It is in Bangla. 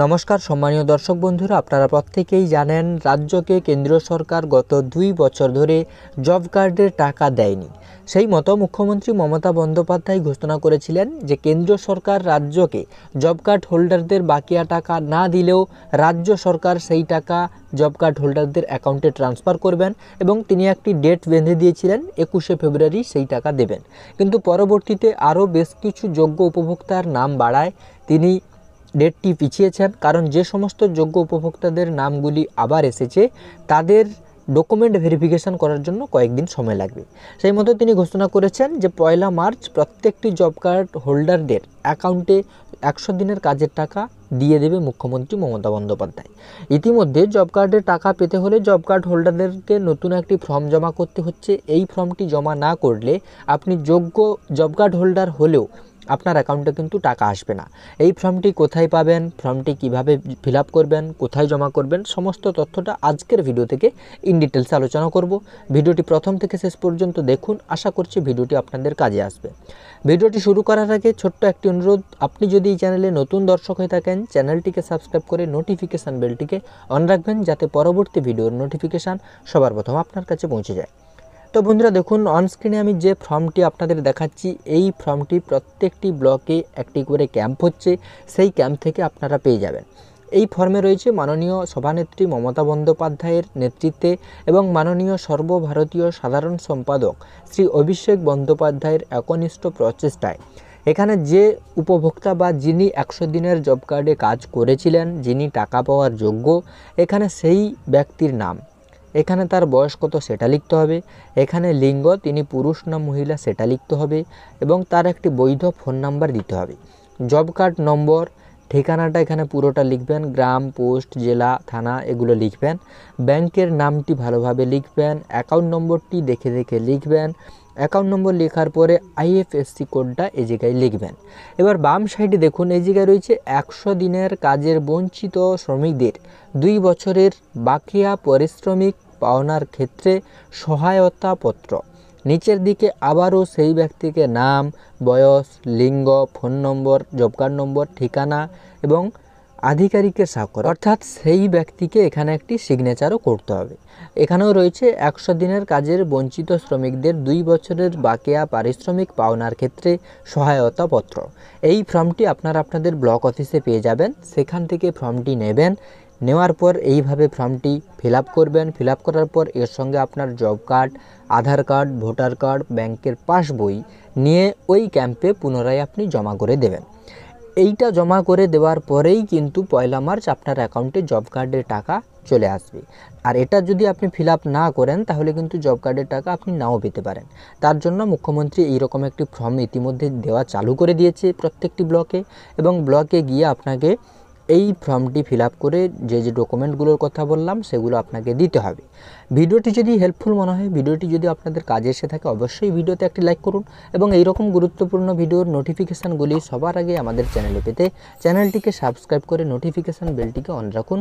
নমস্কার সম্মানীয় দর্শক বন্ধুরা, আপনারা প্রত্যেকেই জানেন রাজ্যকে কেন্দ্রীয় সরকার গত 2 বছর ধরে জব কার্ডের টাকা দেয়নি। সেই মতো মুখ্যমন্ত্রী মমতা বন্দ্যোপাধ্যায় ঘোষণা করেছিলেন যে কেন্দ্রীয় সরকার রাজ্যকে জব কার্ড হোল্ডারদের বাকিয়া টাকা না দিলেও রাজ্য সরকার সেই টাকা জব কার্ড হোল্ডারদের অ্যাকাউন্টে ট্রান্সফার করবেন এবং তিনি একটি ডেট বেঁধে দিয়েছিলেন 21শে ফেব্রুয়ারি সেই টাকা দেবেন। কিন্তু পরবর্তীতে আরও বেশ কিছু যোগ্য উপভোক্তার নাম বাড়ায় তিনি ডেটটি পিছিয়েছেন, কারণ যে সমস্ত যোগ্য উপভোক্তাদের নামগুলি আবার এসেছে তাদের ডকুমেন্ট ভেরিফিকেশন করার জন্য কয়েকদিন সময় লাগবে। সেই মতো তিনি ঘোষণা করেছেন যে 1 মার্চ প্রত্যেকটি জব কার্ড হোল্ডারদের অ্যাকাউন্টে 100 দিনের কাজের টাকা দিয়ে দেবে মুখ্যমন্ত্রী মমতা বন্দ্যোপাধ্যায়। ইতিমধ্যে জব কার্ডের টাকা পেতে হলে জব কার্ড হোল্ডারদেরকে নতুন একটি ফর্ম জমা করতে হচ্ছে। এই ফর্মটি জমা না করলে আপনি যোগ্য জব কার্ড হোল্ডার হলেও আপনার অ্যাকাউন্টে কিন্তু টাকা আসবে না। এই ফর্মটি কোথায় পাবেন, ফর্মটি কিভাবে ফিল আপ করবেন, কোথায় জমা করবেন, সমস্ত তথ্যটা আজকের ভিডিও থেকে ইন ডিটেলসে আলোচনা করব। ভিডিওটি প্রথম থেকে শেষ পর্যন্ত দেখুন, আশা করছি ভিডিওটি আপনাদের কাজে আসবে। ভিডিওটি শুরু করার আগে ছোট্ট একটি অনুরোধ, আপনি যদি এই চ্যানেলে নতুন দর্শক হয়ে থাকেন চ্যানেলটিকে সাবস্ক্রাইব করে নোটিফিকেশান বেলটিকে অন রাখবেন, যাতে পরবর্তী ভিডিওর নোটিফিকেশান সবার প্রথম আপনার কাছে পৌঁছে যায়। তো বন্ধুরা দেখুন, অনস্ক্রিনে আমি যে ফর্মটি আপনাদের দেখাচ্ছি, এই ফর্মটি প্রত্যেকটি ব্লকে একটি করে ক্যাম্প হচ্ছে, সেই ক্যাম্প থেকে আপনারা পেয়ে যাবেন। এই ফর্মে রয়েছে মাননীয় সভানেত্রী মমতা বন্দ্যোপাধ্যায়ের নেতৃত্বে এবং মাননীয় সর্বভারতীয় সাধারণ সম্পাদক শ্রী অভিষেক বন্দ্যোপাধ্যায়ের একনিষ্ঠ প্রচেষ্টায় এখানে যে উপভোক্তা বা যিনি 100 দিনের জব কার্ডে কাজ করেছিলেন, যিনি টাকা পাওয়ার যোগ্য, এখানে সেই ব্যক্তির নাম, এখানে তার বয়স কত সেটা লিখতে হবে, এখানে লিঙ্গ তিনি পুরুষ না মহিলা সেটা লিখতে হবে এবং তার একটি বৈধ ফোন নাম্বার দিতে হবে। জব কার্ড নম্বর, ঠিকানাটা এখানে পুরোটা লিখবেন, গ্রাম, পোস্ট, জেলা, থানা এগুলো লিখবেন। ব্যাংকের নামটি ভালোভাবে লিখবেন, অ্যাকাউন্ট নম্বরটি দেখে দেখে লিখবেন। অ্যাকাউন্ট নম্বর লেখার পরে আইএফএসসি কোডটা এই জায়গায় লিখবেন। এবার বাম সাইডে দেখুন, এই জায়গায় রয়েছে 100 দিনের কাজের বঞ্চিত শ্রমিকদের 2 বছরের বাকিয়া পারিশ্রমিক পাওনার ক্ষেত্রে সহায়তা পত্র। নিচের দিকে আবারও সেই ব্যক্তিকে নাম, বয়স, লিঙ্গ, ফোন নম্বর, জব কার্ড নম্বর, ঠিকানা এবং আধিকারিকের স্বাক্ষর, অর্থাৎ সেই ব্যক্তিকে এখানে একটি সিগনেচারও করতে হবে। এখানেও রয়েছে 100 দিনের কাজের বঞ্চিত শ্রমিকদের 2 বছরের বাকিয়া পারিশ্রমিক পাওনার ক্ষেত্রে সহায়তা পত্র। এই ফর্মটি আপনারা আপনাদের ব্লক অফিসে পেয়ে যাবেন, সেখান থেকে ফর্মটি নেবেন। নেওয়ার পর এইভাবে ফর্মটি ফিল আপ করবেন। ফিল আপ করার পর এর সঙ্গে আপনার জব কার্ড, আধার কার্ড, ভোটার কার্ড, ব্যাংকের পাসবই নিয়ে ওই ক্যাম্পে পুনরায় আপনি জমা করে দেবেন। এইটা জমা করে দেওয়ার পরেই কিন্তু 1 মার্চ আপনার অ্যাকাউন্টে জব কার্ডের টাকা চলে আসবে। আর এটা যদি আপনি ফিল আপ না করেন তাহলে কিন্তু জব কার্ডের টাকা আপনি নাও পেতে পারেন। তার জন্য মুখ্যমন্ত্রী এইরকম একটি ফর্ম ইতিমধ্যে দেওয়া চালু করে দিয়েছে প্রত্যেকটি ব্লকে, এবং ব্লকে গিয়ে আপনাকে এই ফর্মটি ফিল আপ করে যে যে ডকুমেন্টগুলোর কথা বললাম সেগুলো আপনাকে দিতে হবে। ভিডিওটি যদি হেল্পফুল মনে হয়, ভিডিওটি যদি আপনাদের কাজে এসে থাকে, অবশ্যই ভিডিওতে একটি লাইক করুন এবং এইরকম গুরুত্বপূর্ণ ভিডিওর নোটিফিকেশানগুলি সবার আগে আমাদের চ্যানেলে পেতে চ্যানেলটিকে সাবস্ক্রাইব করে নোটিফিকেশান বেলটিকে অন রাখুন।